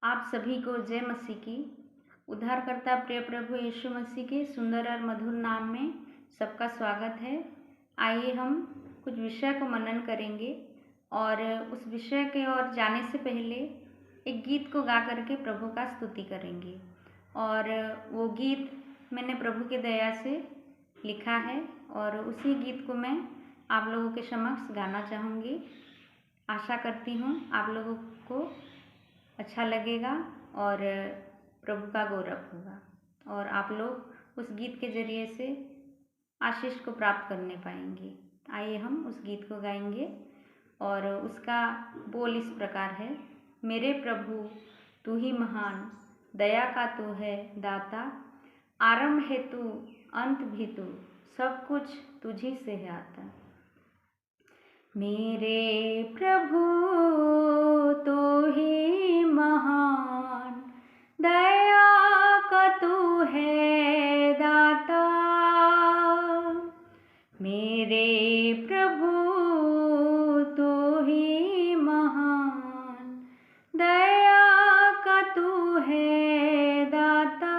आप सभी को जय मसीह की। उद्धारकर्ता प्रिय प्रभु यीशु मसीह के सुंदर और मधुर नाम में सबका स्वागत है। आइए हम कुछ विषय को मनन करेंगे और उस विषय के ओर जाने से पहले एक गीत को गा करके प्रभु का स्तुति करेंगे। और वो गीत मैंने प्रभु की दया से लिखा है और उसी गीत को मैं आप लोगों के समक्ष गाना चाहूँगी। आशा करती हूँ आप लोगों को अच्छा लगेगा और प्रभु का गौरव होगा और आप लोग उस गीत के जरिए से आशीष को प्राप्त करने पाएंगे। आइए हम उस गीत को गाएंगे और उसका बोल इस प्रकार है। मेरे प्रभु तू ही महान, दया का तू है दाता, आरंभ है तू अंत भी तू, सब कुछ तुझी से है आता। मेरे प्रभु तू ही महान, दया का तू है दाता, मेरे प्रभु तू ही महान, दया का तू है दाता,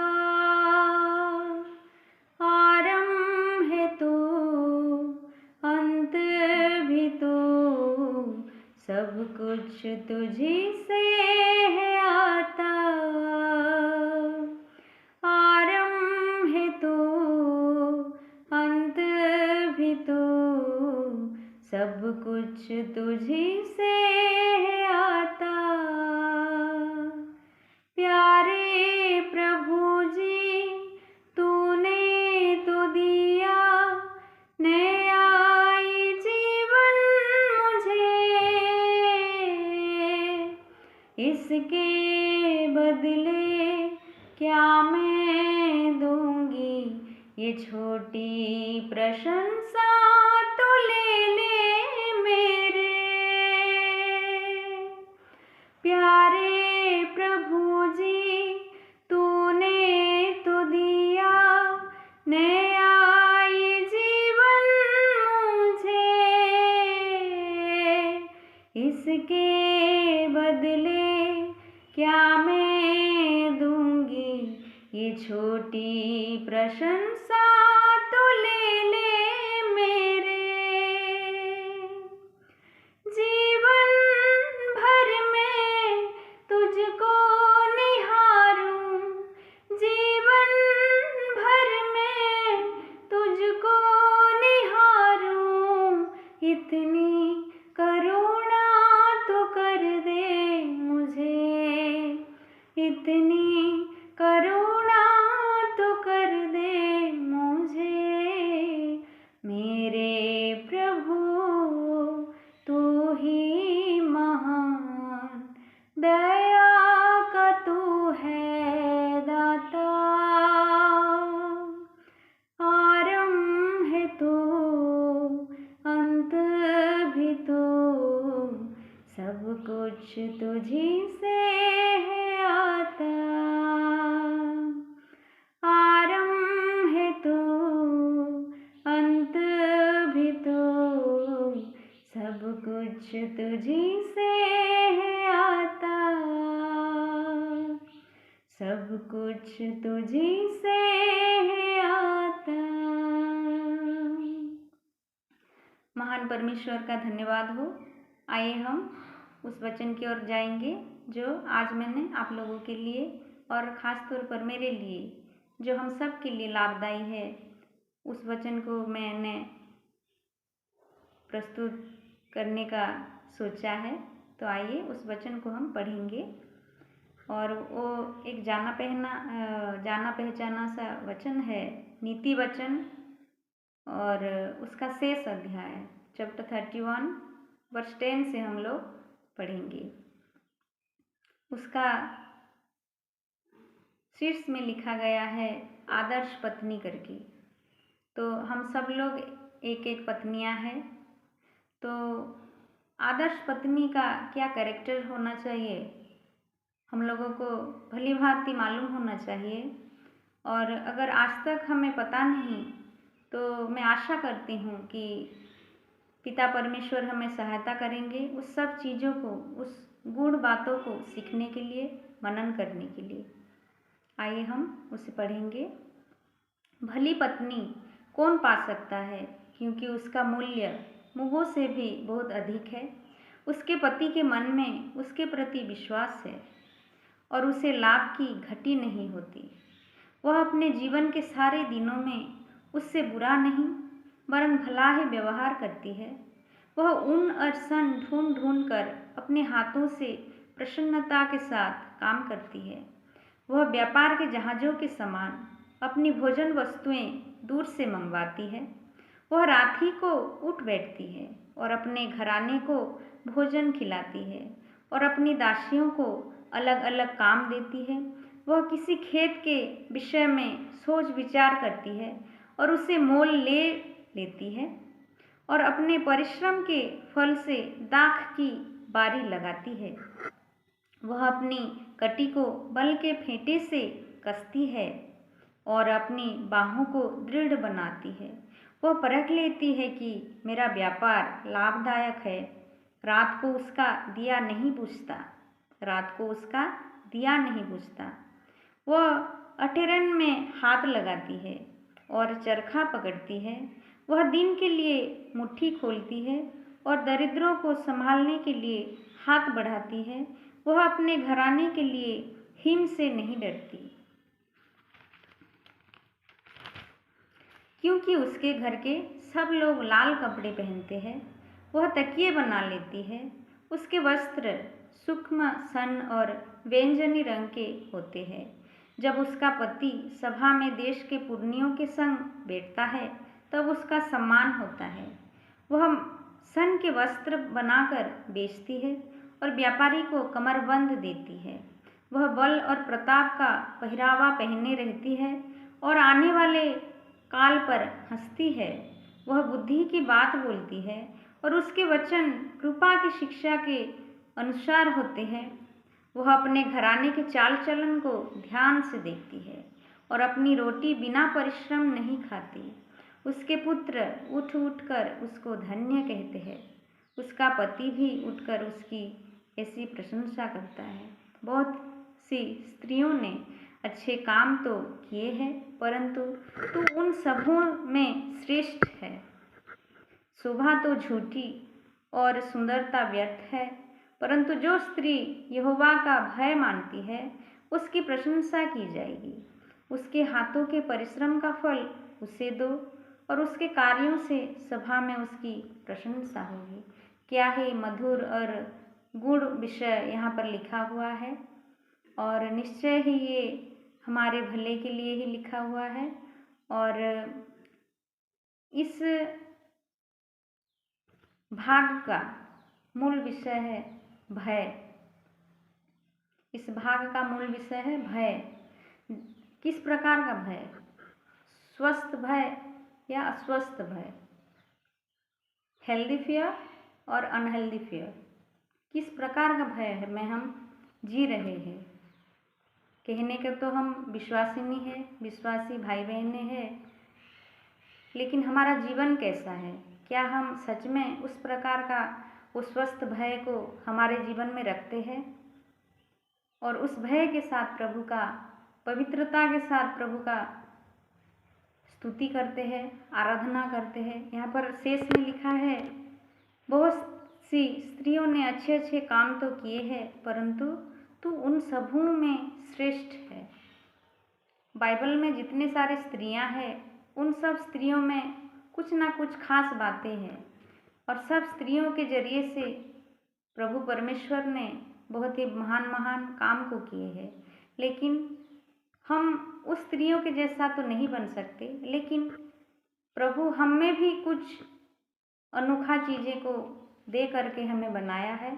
आरंभ है तू अंत भी तू, सब कुछ तुझी से है आता, आरंभ है तू अंत भी तू, सब कुछ तुझी से है आता। प्यारे प्रभु जी तूने तो दिया नया जीवन मुझे, इसके बदले क्या मैं दूंगी, ये छोटी प्रशंसा तो ले ले मेरे। प्यारे प्रभु जी तूने तो दिया नया जीवन मुझे, इसके बदले क्या मैं दूंगी, ये छोटी प्रशंसा तो ले ले मेरे। जीवन भर में तुझको निहारूं, जीवन भर में तुझको निहारूं, इतनी करुणा तो कर दे मुझे, इतनी करुणा तो कर दे मुझे। मेरे प्रभु तू ही महान, दया का तू है दाता, आरंभ है तू अंत भी तू, सब कुछ तुझी से है आता, आरंभ है तू अंत भी तू, सब कुछ तुझी से है आता, सब कुछ तुझी से है आता। महान परमेश्वर का धन्यवाद हो। आइए हम उस वचन की ओर जाएंगे जो आज मैंने आप लोगों के लिए और ख़ास तौर पर मेरे लिए, जो हम सब के लिए लाभदायी है, उस वचन को मैंने प्रस्तुत करने का सोचा है। तो आइए उस वचन को हम पढ़ेंगे और वो एक जाना पहचाना सा वचन है, नीति वचन, और उसका शेष अध्याय चैप्टर 31 वर्स 10 से हम लोग पढ़ेंगे। उसका शीर्ष में लिखा गया है आदर्श पत्नी करके। तो हम सब लोग एक एक पत्नियां हैं, तो आदर्श पत्नी का क्या कैरेक्टर होना चाहिए हम लोगों को भली भांति मालूम होना चाहिए। और अगर आज तक हमें पता नहीं तो मैं आशा करती हूँ कि पिता परमेश्वर हमें सहायता करेंगे उस सब चीज़ों को, उस गूढ़ बातों को सीखने के लिए, मनन करने के लिए। आइए हम उसे पढ़ेंगे। भली पत्नी कौन पा सकता है, क्योंकि उसका मूल्य मुगों से भी बहुत अधिक है। उसके पति के मन में उसके प्रति विश्वास है और उसे लाभ की घटी नहीं होती। वह अपने जीवन के सारे दिनों में उससे बुरा नहीं वरन भला ही व्यवहार करती है। वह ऊन और सन ढूंढ ढूंढ कर अपने हाथों से प्रसन्नता के साथ काम करती है। वह व्यापार के जहाज़ों के समान अपनी भोजन वस्तुएं दूर से मंगवाती है। वह रात ही को उठ बैठती है और अपने घराने को भोजन खिलाती है और अपनी दासियों को अलग अलग काम देती है। वह किसी खेत के विषय में सोच विचार करती है और उसे मोल ले लेती है और अपने परिश्रम के फल से दाख की बारी लगाती है। वह अपनी कटी को बल के फेंटे से कसती है और अपनी बाहों को दृढ़ बनाती है। वह परख लेती है कि मेरा व्यापार लाभदायक है। रात को उसका दिया नहीं बुझता, रात को उसका दिया नहीं बुझता। वह अठेरन में हाथ लगाती है और चरखा पकड़ती है। वह दिन के लिए मुट्ठी खोलती है और दरिद्रों को संभालने के लिए हाथ बढ़ाती है। वह अपने घराने के लिए हिम से नहीं डरती, क्योंकि उसके घर के सब लोग लाल कपड़े पहनते हैं। वह तकिए बना लेती है। उसके वस्त्र सूक्ष्म सन और व्यंजनी रंग के होते हैं। जब उसका पति सभा में देश के पुरनियों के संग बैठता है तब उसका सम्मान होता है। वह सन के वस्त्र बनाकर बेचती है और व्यापारी को कमरबंद देती है। वह बल और प्रताप का पहरावा पहने रहती है और आने वाले काल पर हंसती है। वह बुद्धि की बात बोलती है और उसके वचन कृपा की शिक्षा के अनुसार होते हैं। वह अपने घराने के चाल चलन को ध्यान से देखती है और अपनी रोटी बिना परिश्रम नहीं खाती। उसके पुत्र उठ उठ कर उसको धन्य कहते हैं। उसका पति भी उठकर उसकी ऐसी प्रशंसा करता है। बहुत सी स्त्रियों ने अच्छे काम तो किए हैं, परंतु तू उन सबों में श्रेष्ठ है। शोभा तो झूठी और सुंदरता व्यर्थ है, परंतु जो स्त्री यहोवा का भय मानती है उसकी प्रशंसा की जाएगी। उसके हाथों के परिश्रम का फल उसे दो और उसके कार्यों से सभा में उसकी प्रशंसा होगी। क्या ही मधुर और गुण विषय यहाँ पर लिखा हुआ है और निश्चय ही ये हमारे भले के लिए ही लिखा हुआ है। और इस भाग का मूल विषय है भय। इस भाग का मूल विषय है भय। किस प्रकार का भय? स्वस्थ भय या अस्वस्थ भय? हेल्दी फियर और अनहेल्दी फियर। किस प्रकार का भय है में हम जी रहे हैं? कहने के तो हम विश्वासिनी है, विश्वासी भाई बहनें हैं, लेकिन हमारा जीवन कैसा है? क्या हम सच में उस प्रकार का उस स्वस्थ भय को हमारे जीवन में रखते हैं और उस भय के साथ प्रभु का, पवित्रता के साथ प्रभु का स्तुति करते हैं, आराधना करते हैं? यहाँ पर शेष में लिखा है बहुत सी स्त्रियों ने अच्छे अच्छे काम तो किए हैं, परंतु तू उन सबों में श्रेष्ठ है। बाइबल में जितने सारी स्त्रियां हैं उन सब स्त्रियों में कुछ ना कुछ खास बातें हैं और सब स्त्रियों के जरिए से प्रभु परमेश्वर ने बहुत ही महान महान काम को किए हैं। लेकिन हम उस स्त्रियों के जैसा तो नहीं बन सकते, लेकिन प्रभु हम में भी कुछ अनोखा चीज़ें को दे करके हमें बनाया है।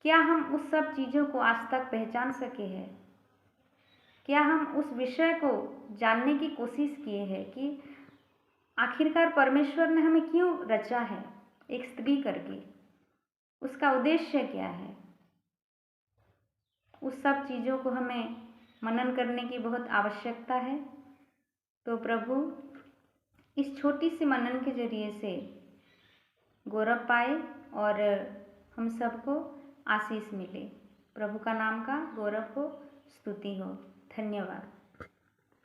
क्या हम उस सब चीज़ों को आज तक पहचान सके हैं? क्या हम उस विषय को जानने की कोशिश किए हैं कि आखिरकार परमेश्वर ने हमें क्यों रचा है एक स्त्री करके? उसका उद्देश्य क्या है? उस सब चीज़ों को हमें मनन करने की बहुत आवश्यकता है। तो प्रभु इस छोटी सी मनन के जरिए से गौरव पाए और हम सबको आशीष मिले। प्रभु का नाम का गौरव हो, स्तुति हो। धन्यवाद।